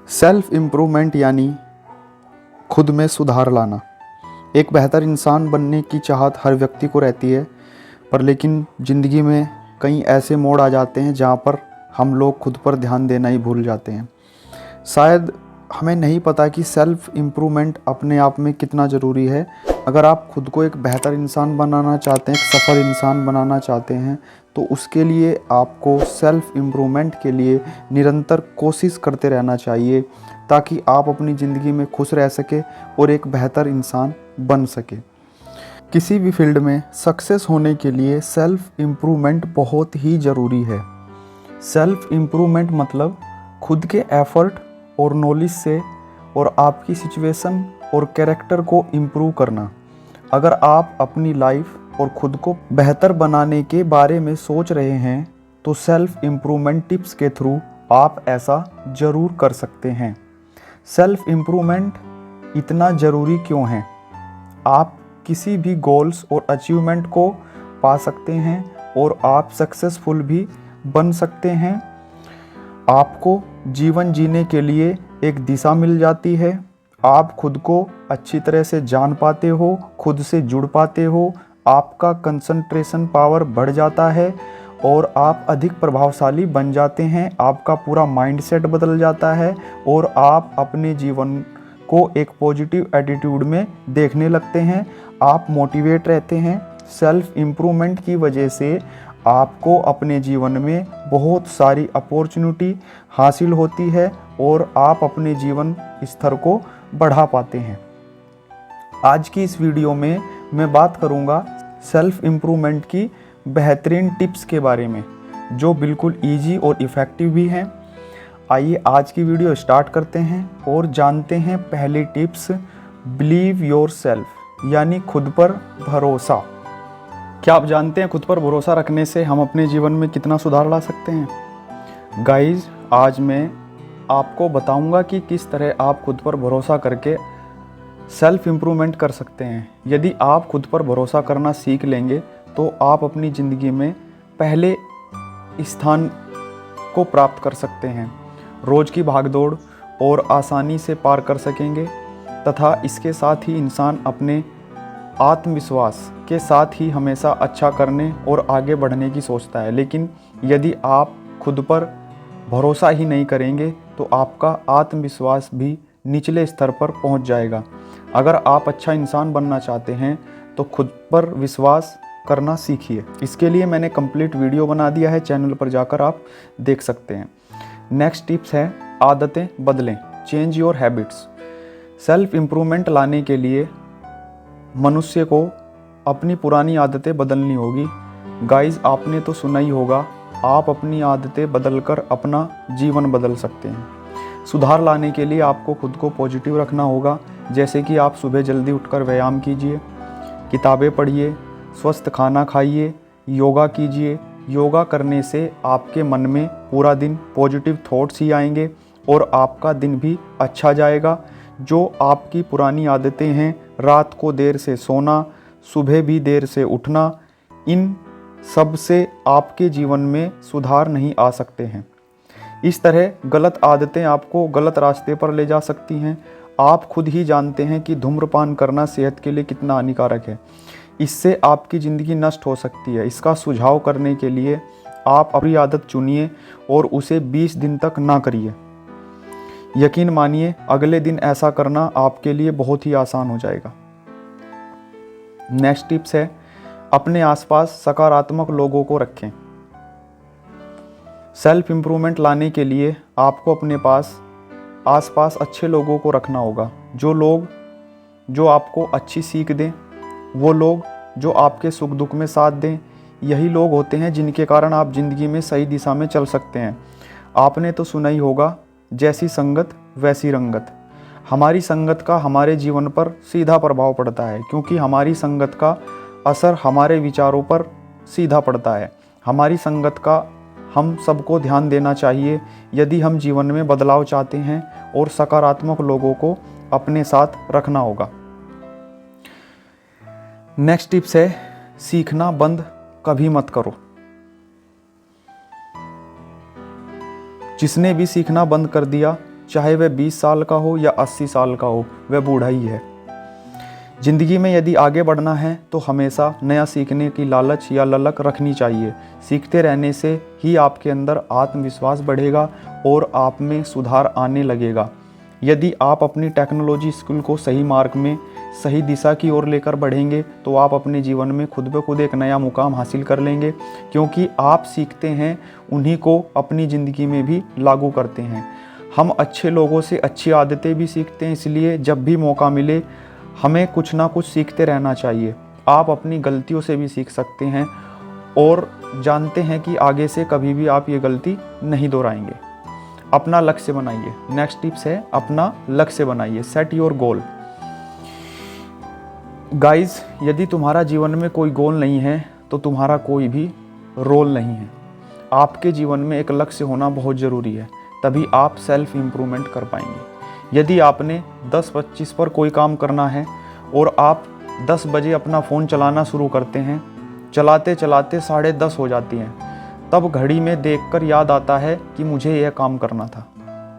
Self improvement यानी खुद में सुधार लाना। एक बेहतर इंसान बनने की चाहत हर व्यक्ति को रहती है, पर लेकिन ज़िंदगी में कई ऐसे मोड़ आ जाते हैं जहाँ पर हम लोग खुद पर ध्यान देना ही भूल जाते हैं। शायद हमें नहीं पता कि सेल्फ इम्प्रूवमेंट अपने आप में कितना ज़रूरी है। अगर आप खुद को एक बेहतर इंसान बनाना चाहते हैं, एक सफल इंसान बनाना चाहते हैं, तो उसके लिए आपको सेल्फ इम्प्रूवमेंट के लिए निरंतर कोशिश करते रहना चाहिए, ताकि आप अपनी ज़िंदगी में खुश रह सके और एक बेहतर इंसान बन सके। किसी भी फील्ड में सक्सेस होने के लिए सेल्फ इम्प्रूवमेंट बहुत ही ज़रूरी है। सेल्फ इम्प्रूवमेंट मतलब खुद के एफ़र्ट और नॉलेज से और आपकी सिचुएशन और कैरेक्टर को इम्प्रूव करना। अगर आप अपनी लाइफ और ख़ुद को बेहतर बनाने के बारे में सोच रहे हैं, तो सेल्फ इम्प्रूवमेंट टिप्स के थ्रू आप ऐसा ज़रूर कर सकते हैं। सेल्फ इम्प्रूवमेंट इतना ज़रूरी क्यों है? आप किसी भी गोल्स और अचीवमेंट को पा सकते हैं और आप सक्सेसफुल भी बन सकते हैं। आपको जीवन जीने के लिए एक दिशा मिल जाती है। आप खुद को अच्छी तरह से जान पाते हो, खुद से जुड़ पाते हो, आपका कंसंट्रेशन पावर बढ़ जाता है और आप अधिक प्रभावशाली बन जाते हैं। आपका पूरा माइंडसेट बदल जाता है और आप अपने जीवन को एक पॉजिटिव एटीट्यूड में देखने लगते हैं। आप मोटिवेट रहते हैं। सेल्फ इम्प्रूवमेंट की वजह से आपको अपने जीवन में बहुत सारी अपॉर्चुनिटी हासिल होती है और आप अपने जीवन स्तर को बढ़ा पाते हैं। आज की इस वीडियो में मैं बात करूंगा सेल्फ इम्प्रूवमेंट की बेहतरीन टिप्स के बारे में, जो बिल्कुल इजी और इफ़ेक्टिव भी हैं। आइए आज की वीडियो स्टार्ट करते हैं और जानते हैं पहली टिप्स, बिलीव योरसेल्फ यानी खुद पर भरोसा। क्या आप जानते हैं खुद पर भरोसा रखने से हम अपने जीवन में कितना सुधार ला सकते हैं? गाइस, आज मैं आपको बताऊंगा कि किस तरह आप खुद पर भरोसा करके सेल्फ इम्प्रूवमेंट कर सकते हैं। यदि आप खुद पर भरोसा करना सीख लेंगे तो आप अपनी ज़िंदगी में पहले स्थान को प्राप्त कर सकते हैं, रोज़ की भागदौड़ और आसानी से पार कर सकेंगे तथा इसके साथ ही इंसान अपने आत्मविश्वास के साथ ही हमेशा अच्छा करने और आगे बढ़ने की सोचता है। लेकिन यदि आप खुद पर भरोसा ही नहीं करेंगे तो आपका आत्मविश्वास भी निचले स्तर पर पहुंच जाएगा। अगर आप अच्छा इंसान बनना चाहते हैं तो खुद पर विश्वास करना सीखिए। इसके लिए मैंने कंप्लीट वीडियो बना दिया है, चैनल पर जाकर आप देख सकते हैं। नेक्स्ट टिप्स है आदतें बदलें, change your habits. Self improvement लाने के लिए मनुष्य को अपनी पुरानी आदतें बदलनी होगी। गाइस, आपने तो सुना ही होगा, आप अपनी आदतें बदलकर अपना जीवन बदल सकते हैं। सुधार लाने के लिए आपको खुद को पॉजिटिव रखना होगा, जैसे कि आप सुबह जल्दी उठकर व्यायाम कीजिए, किताबें पढ़िए, स्वस्थ खाना खाइए, योगा कीजिए। योगा करने से आपके मन में पूरा दिन पॉजिटिव थॉट्स ही आएंगे और आपका दिन भी अच्छा जाएगा। जो आपकी पुरानी आदतें हैं, रात को देर से सोना, सुबह भी देर से उठना, इन सब से आपके जीवन में सुधार नहीं आ सकते हैं। इस तरह गलत आदतें आपको गलत रास्ते पर ले जा सकती हैं। आप खुद ही जानते हैं कि धूम्रपान करना सेहत के लिए कितना हानिकारक है। इससे आपकी ज़िंदगी नष्ट हो सकती है। इसका सुझाव करने के लिए आप अपनी आदत चुनिए और उसे 20 दिन तक ना करिए। यकीन मानिए, अगले दिन ऐसा करना आपके लिए बहुत ही आसान हो जाएगा। नेक्स्ट टिप्स है अपने आसपास सकारात्मक लोगों को रखें। सेल्फ इम्प्रूवमेंट लाने के लिए आपको अपने आसपास अच्छे लोगों को रखना होगा। जो आपको अच्छी सीख दें, वो लोग जो आपके सुख दुख में साथ दें, यही लोग होते हैं जिनके कारण आप ज़िंदगी में सही दिशा में चल सकते हैं। आपने तो सुना ही होगा, जैसी संगत वैसी रंगत। हमारी संगत का हमारे जीवन पर सीधा प्रभाव पड़ता है, क्योंकि हमारी संगत का असर हमारे विचारों पर सीधा पड़ता है। हमारी संगत का हम सबको ध्यान देना चाहिए यदि हम जीवन में बदलाव चाहते हैं, और सकारात्मक लोगों को अपने साथ रखना होगा। नेक्स्ट टिप्स है सीखना बंद कभी मत करो। जिसने भी सीखना बंद कर दिया चाहे वह 20 साल का हो या 80 साल का हो, वह बूढ़ा ही है। ज़िंदगी में यदि आगे बढ़ना है तो हमेशा नया सीखने की लालच या ललक रखनी चाहिए। सीखते रहने से ही आपके अंदर आत्मविश्वास बढ़ेगा और आप में सुधार आने लगेगा। यदि आप अपनी टेक्नोलॉजी स्किल को सही मार्ग में, सही दिशा की ओर लेकर बढ़ेंगे तो आप अपने जीवन में खुद ब खुद एक नया मुकाम हासिल कर लेंगे, क्योंकि आप सीखते हैं उन्हीं को अपनी ज़िंदगी में भी लागू करते हैं। हम अच्छे लोगों से अच्छी आदतें भी सीखते हैं, इसलिए जब भी मौका मिले हमें कुछ ना कुछ सीखते रहना चाहिए। आप अपनी गलतियों से भी सीख सकते हैं और जानते हैं कि आगे से कभी भी आप ये गलती नहीं दोहराएंगे। अपना लक्ष्य बनाइए। नेक्स्ट टिप्स है, अपना लक्ष्य बनाइए। Set your goal. गाइस, यदि तुम्हारा जीवन में कोई गोल नहीं है तो तुम्हारा कोई भी रोल नहीं है। आपके जीवन में एक लक्ष्य होना बहुत ज़रूरी है, तभी आप सेल्फ इम्प्रूवमेंट कर पाएंगे। यदि आपने 10:25 पर कोई काम करना है और आप 10 बजे अपना फ़ोन चलाना शुरू करते हैं, चलाते चलाते 10:30 हो जाती हैं, तब घड़ी में देखकर याद आता है कि मुझे यह काम करना था,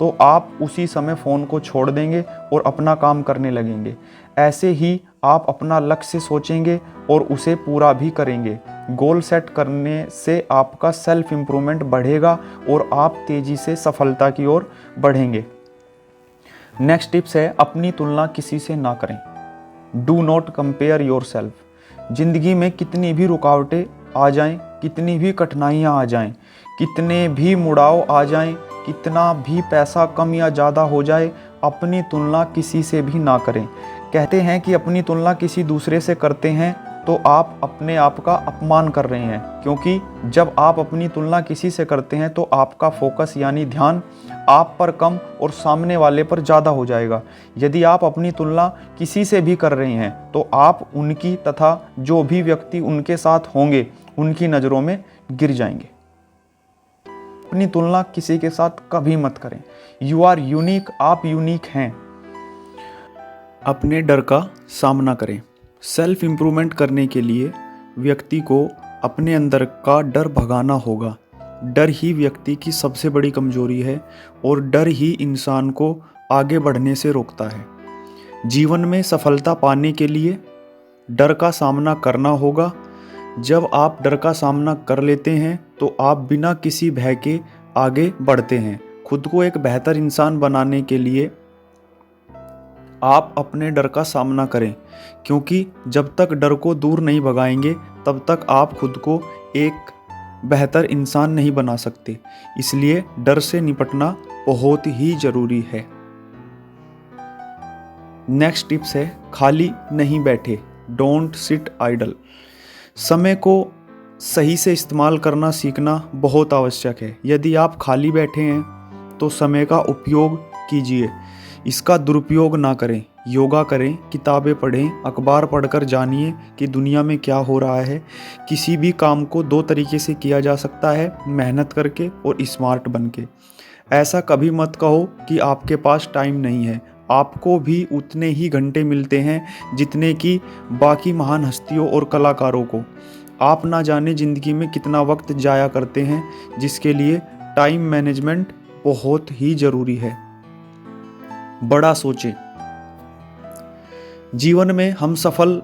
तो आप उसी समय फ़ोन को छोड़ देंगे और अपना काम करने लगेंगे। ऐसे ही आप अपना लक्ष्य सोचेंगे और उसे पूरा भी करेंगे। गोल सेट करने से आपका सेल्फ इम्प्रूवमेंट बढ़ेगा और आप तेज़ी से सफलता की ओर बढ़ेंगे। नेक्स्ट टिप्स है, अपनी तुलना किसी से ना करें। Do not compare your self. ज़िंदगी में कितनी भी रुकावटें आ जाएं, कितनी भी कठिनाइयाँ आ जाएं, कितने भी मुड़ाव आ जाएं, कितना भी पैसा कम या ज़्यादा हो जाए, अपनी तुलना किसी से भी ना करें। कहते हैं कि अपनी तुलना किसी दूसरे से करते हैं तो आप अपने आप का अपमान कर रहे हैं, क्योंकि जब आप अपनी तुलना किसी से करते हैं तो आपका फोकस यानी ध्यान आप पर कम और सामने वाले पर ज़्यादा हो जाएगा। यदि आप अपनी तुलना किसी से भी कर रहे हैं तो आप उनकी तथा जो भी व्यक्ति उनके साथ होंगे उनकी नज़रों में गिर जाएंगे। अपनी तुलना किसी के साथ कभी मत करें। यू आर यूनिक, आप यूनिक हैं। अपने डर का सामना करें। सेल्फ इम्प्रूवमेंट करने के लिए व्यक्ति को अपने अंदर का डर भगाना होगा। डर ही व्यक्ति की सबसे बड़ी कमजोरी है और डर ही इंसान को आगे बढ़ने से रोकता है। जीवन में सफलता पाने के लिए डर का सामना करना होगा। जब आप डर का सामना कर लेते हैं तो आप बिना किसी भय के आगे बढ़ते हैं। खुद को एक बेहतर इंसान बनाने के लिए आप अपने डर का सामना करें, क्योंकि जब तक डर को दूर नहीं भगाएंगे तब तक आप खुद को एक बेहतर इंसान नहीं बना सकते। इसलिए डर से निपटना बहुत ही ज़रूरी है। नेक्स्ट टिप्स है, खाली नहीं बैठे। Don't sit idle. समय को सही से इस्तेमाल करना सीखना बहुत आवश्यक है। यदि आप खाली बैठे हैं तो समय का उपयोग कीजिए, इसका दुरुपयोग ना करें। योगा करें, किताबें पढ़ें, अखबार पढ़कर जानिए कि दुनिया में क्या हो रहा है। किसी भी काम को 2 तरीके से किया जा सकता है, मेहनत करके और स्मार्ट बन के। ऐसा कभी मत कहो कि आपके पास टाइम नहीं है। आपको भी उतने ही घंटे मिलते हैं जितने कि बाकी महान हस्तियों और कलाकारों को। आप ना जाने ज़िंदगी में कितना वक्त जाया करते हैं, जिसके लिए टाइम मैनेजमेंट बहुत ही ज़रूरी है। बड़ा सोचें। जीवन में हम सफल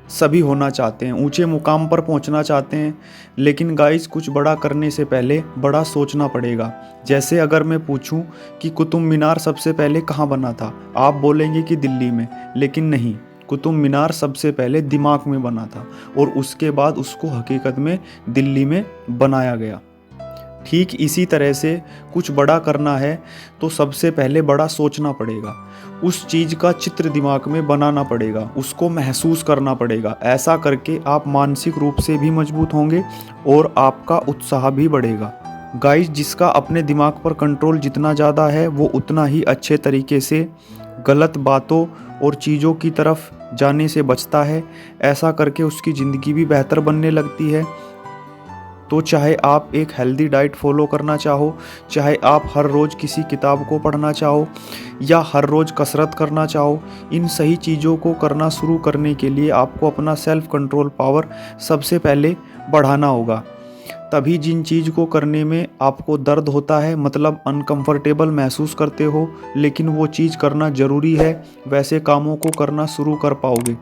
सभी होना चाहते हैं, ऊंचे मुकाम पर पहुंचना चाहते हैं, लेकिन गाइस कुछ बड़ा करने से पहले बड़ा सोचना पड़ेगा। जैसे अगर मैं पूछूं कि कुतुब मीनार सबसे पहले कहाँ बना था, आप बोलेंगे कि दिल्ली में, लेकिन नहीं, कुतुब मीनार सबसे पहले दिमाग में बना था और उसके बाद उसको हकीकत में दिल्ली में बनाया गया। ठीक इसी तरह से कुछ बड़ा करना है तो सबसे पहले बड़ा सोचना पड़ेगा। उस चीज़ का चित्र दिमाग में बनाना पड़ेगा, उसको महसूस करना पड़ेगा। ऐसा करके आप मानसिक रूप से भी मजबूत होंगे और आपका उत्साह भी बढ़ेगा। गाइस, जिसका अपने दिमाग पर कंट्रोल जितना ज़्यादा है वो उतना ही अच्छे तरीके से गलत बातों और चीज़ों की तरफ जाने से बचता है। ऐसा करके उसकी ज़िंदगी भी बेहतर बनने लगती है। तो चाहे आप एक हेल्दी डाइट फॉलो करना चाहो, चाहे आप हर रोज़ किसी किताब को पढ़ना चाहो या हर रोज़ कसरत करना चाहो, इन सही चीज़ों को करना शुरू करने के लिए आपको अपना सेल्फ कंट्रोल पावर सबसे पहले बढ़ाना होगा। तभी जिन चीज़ को करने में आपको दर्द होता है, मतलब अनकंफर्टेबल महसूस करते हो, लेकिन वो चीज़ करना ज़रूरी है, वैसे कामों को करना शुरू कर पाओगे।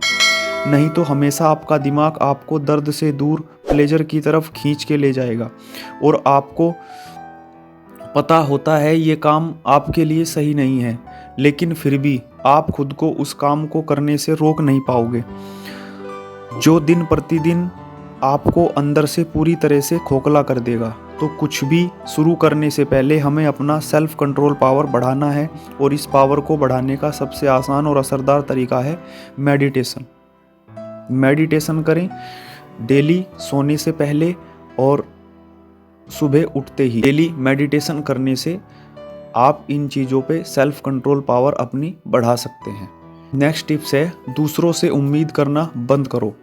नहीं तो हमेशा आपका दिमाग आपको दर्द से दूर प्लेजर की तरफ खींच के ले जाएगा, और आपको पता होता है ये काम आपके लिए सही नहीं है, लेकिन फिर भी आप खुद को उस काम को करने से रोक नहीं पाओगे, जो दिन प्रतिदिन आपको अंदर से पूरी तरह से खोखला कर देगा। तो कुछ भी शुरू करने से पहले हमें अपना सेल्फ कंट्रोल पावर बढ़ाना है, और इस पावर को बढ़ाने का सबसे आसान और असरदार तरीका है मेडिटेशन। मेडिटेशन करें डेली सोने से पहले और सुबह उठते ही। डेली मेडिटेशन करने से आप इन चीज़ों पे सेल्फ कंट्रोल पावर अपनी बढ़ा सकते हैं। नेक्स्ट टिप्स है, दूसरों से उम्मीद करना बंद करो।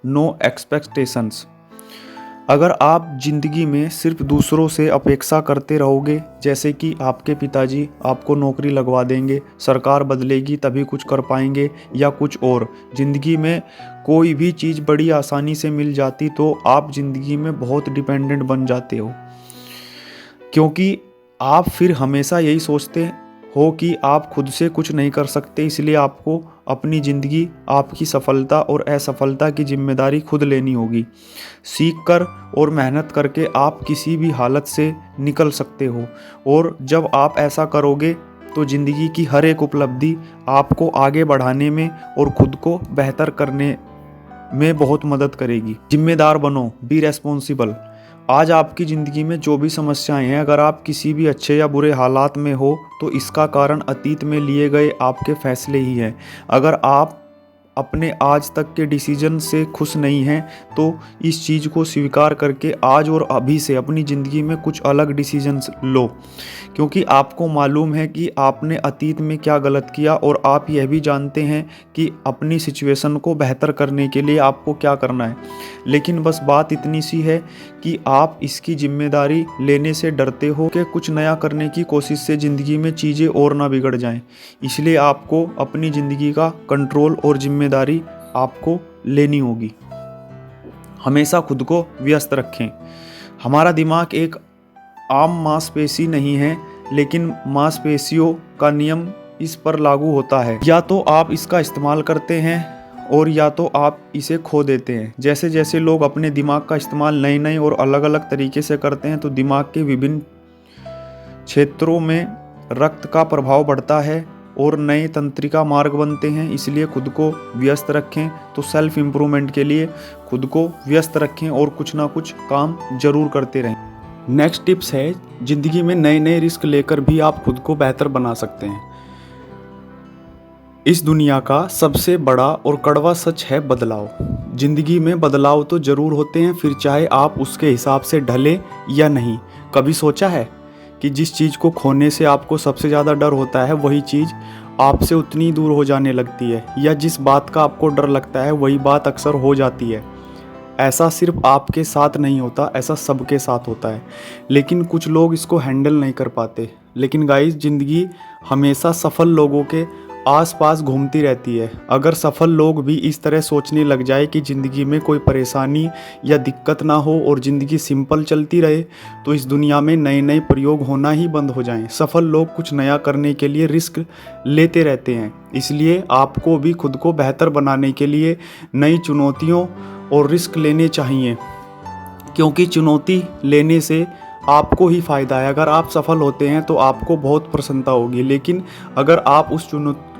No expectations. अगर आप जिंदगी में सिर्फ दूसरों से अपेक्षा करते रहोगे, जैसे कि आपके पिताजी आपको नौकरी लगवा देंगे, सरकार बदलेगी तभी कुछ कर पाएंगे, या कुछ और, जिंदगी में कोई भी चीज़ बड़ी आसानी से मिल जाती, तो आप जिंदगी में बहुत डिपेंडेंट बन जाते हो, क्योंकि आप फिर हमेशा यही सोचते हो कि आप खुद से कुछ नहीं कर सकते। इसलिए आपको अपनी ज़िंदगी, आपकी सफलता और असफलता की जिम्मेदारी खुद लेनी होगी। सीख कर और मेहनत करके आप किसी भी हालत से निकल सकते हो, और जब आप ऐसा करोगे तो ज़िंदगी की हर एक उपलब्धि आपको आगे बढ़ाने में और खुद को बेहतर करने में बहुत मदद करेगी। जिम्मेदार बनो, बी रेस्पॉन्सिबल। आज आपकी ज़िंदगी में जो भी समस्याएं हैं, अगर आप किसी भी अच्छे या बुरे हालात में हो, तो इसका कारण अतीत में लिए गए आपके फैसले ही हैं। अगर आप अपने आज तक के डिसीजन से खुश नहीं हैं, तो इस चीज़ को स्वीकार करके आज और अभी से अपनी ज़िंदगी में कुछ अलग डिसीजंस लो, क्योंकि आपको मालूम है कि आपने अतीत में क्या गलत किया, और आप यह भी जानते हैं कि अपनी सिचुएशन को बेहतर करने के लिए आपको क्या करना है। लेकिन बस बात इतनी सी है कि आप इसकी जिम्मेदारी लेने से डरते हो कि कुछ नया करने की कोशिश से ज़िंदगी में चीज़ें और ना बिगड़ जाएं। इसलिए आपको अपनी ज़िंदगी का कंट्रोल और जिम्मेदारी आपको लेनी होगी। हमेशा खुद को व्यस्त रखें। हमारा दिमाग एक आम मांसपेशी नहीं है, लेकिन मांसपेशियों का नियम इस पर लागू होता है। या तो आप इसका इस्तेमाल करते हैं, और या तो आप इसे खो देते हैं। जैसे जैसे लोग अपने दिमाग का इस्तेमाल नए नए और अलग अलग तरीके से करते हैं, तो दिमाग के विभिन्न क्षेत्रों में रक्त का प्रभाव बढ़ता है और नए तंत्रिका मार्ग बनते हैं। इसलिए खुद को व्यस्त रखें। तो सेल्फ इम्प्रूवमेंट के लिए खुद को व्यस्त रखें और कुछ ना कुछ काम जरूर करते रहें। नेक्स्ट टिप्स है, ज़िंदगी में नए नए रिस्क लेकर भी आप खुद को बेहतर बना सकते हैं। इस दुनिया का सबसे बड़ा और कड़वा सच है बदलाव। ज़िंदगी में बदलाव तो ज़रूर होते हैं, फिर चाहे आप उसके हिसाब से ढले या नहीं। कभी सोचा है कि जिस चीज़ को खोने से आपको सबसे ज़्यादा डर होता है, वही चीज़ आपसे उतनी दूर हो जाने लगती है, या जिस बात का आपको डर लगता है वही बात अक्सर हो जाती है। ऐसा सिर्फ आपके साथ नहीं होता, ऐसा सबके साथ होता है, लेकिन कुछ लोग इसको हैंडल नहीं कर पाते। लेकिन गाइस, ज़िंदगी हमेशा सफल लोगों के आसपास घूमती रहती है। अगर सफल लोग भी इस तरह सोचने लग जाए कि ज़िंदगी में कोई परेशानी या दिक्कत ना हो और ज़िंदगी सिंपल चलती रहे, तो इस दुनिया में नए नए प्रयोग होना ही बंद हो जाएं। सफल लोग कुछ नया करने के लिए रिस्क लेते रहते हैं। इसलिए आपको भी खुद को बेहतर बनाने के लिए नई चुनौतियों और रिस्क लेने चाहिए, क्योंकि चुनौती लेने से आपको ही फ़ायदा है। अगर आप सफल होते हैं तो आपको बहुत प्रसन्नता होगी, लेकिन अगर आप उस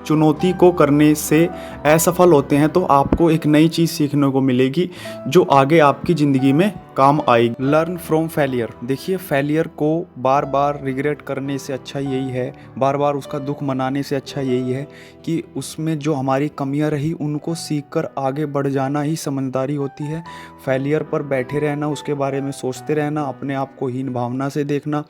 चुनौती को करने से असफल होते हैं तो आपको एक नई चीज़ सीखने को मिलेगी, जो आगे आपकी ज़िंदगी में काम आएगी। Learn from failure. देखिए, फेलियर को बार बार रिग्रेट करने से अच्छा यही है, बार बार उसका दुख मनाने से अच्छा यही है कि उसमें जो हमारी कमियां रही उनको सीख कर आगे बढ़ जाना ही समझदारी होती है। फेलियर पर बैठे रहना, उसके बारे में सोचते रहना, अपने आप को हीन भावना से देखना,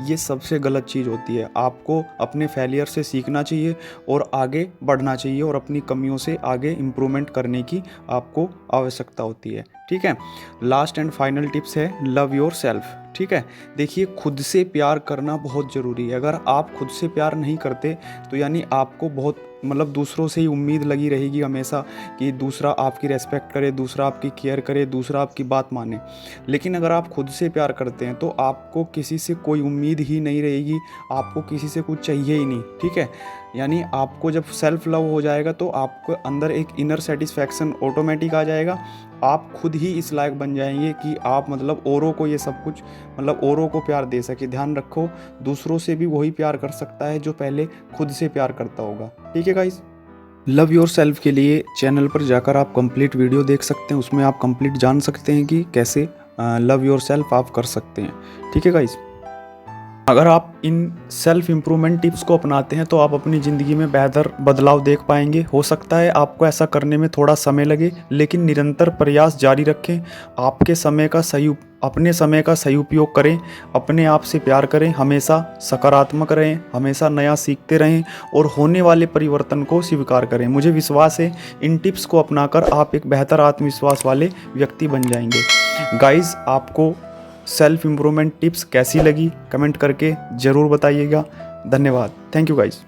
ये सबसे गलत चीज़ होती है। आपको अपने फेलियर से सीखना चाहिए और आगे बढ़ना चाहिए, और अपनी कमियों से आगे इम्प्रूवमेंट करने की आपको आवश्यकता होती है। ठीक है। लास्ट एंड फाइनल टिप्स है, लव योर सेल्फ। ठीक है। देखिए, खुद से प्यार करना बहुत ज़रूरी है। अगर आप खुद से प्यार नहीं करते तो यानी आपको बहुत मतलब दूसरों से ही उम्मीद लगी रहेगी हमेशा कि दूसरा आपकी रेस्पेक्ट करे, दूसरा आपकी केयर करे, दूसरा आपकी बात माने। लेकिन अगर आप खुद से प्यार करते हैं तो आपको किसी से कोई उम्मीद ही नहीं रहेगी, आपको किसी से कुछ चाहिए ही नहीं, ठीक है। यानी आपको जब सेल्फ लव हो जाएगा तो आपको अंदर एक इनर सेटिस्फैक्शन ऑटोमेटिक आ जाएगा। आप खुद ही इस लायक बन जाएंगे कि आप मतलब औरों को ये सब कुछ, मतलब औरों को प्यार दे सके। ध्यान रखो, दूसरों से भी वही प्यार कर सकता है जो पहले खुद से प्यार करता होगा, ठीक है गाइस। लव योर सेल्फ के लिए चैनल पर जाकर आप कंप्लीट वीडियो देख सकते हैं, उसमें आप कंप्लीट जान सकते हैं कि कैसे लव योर सेल्फ आप कर सकते हैं, ठीक है गाइस। अगर आप इन सेल्फ इम्प्रूवमेंट टिप्स को अपनाते हैं तो आप अपनी ज़िंदगी में बेहतर बदलाव देख पाएंगे। हो सकता है आपको ऐसा करने में थोड़ा समय लगे, लेकिन निरंतर प्रयास जारी रखें। अपने समय का सही उपयोग करें, अपने आप से प्यार करें, हमेशा सकारात्मक रहें, हमेशा नया सीखते रहें और होने वाले परिवर्तन को स्वीकार करें। मुझे विश्वास है इन टिप्स को अपनाकर आप एक बेहतर आत्मविश्वास वाले व्यक्ति बन जाएंगे। गाइस, आपको सेल्फ इम्प्रूवमेंट टिप्स कैसी लगी कमेंट करके ज़रूर बताइएगा। धन्यवाद। Thank you guys.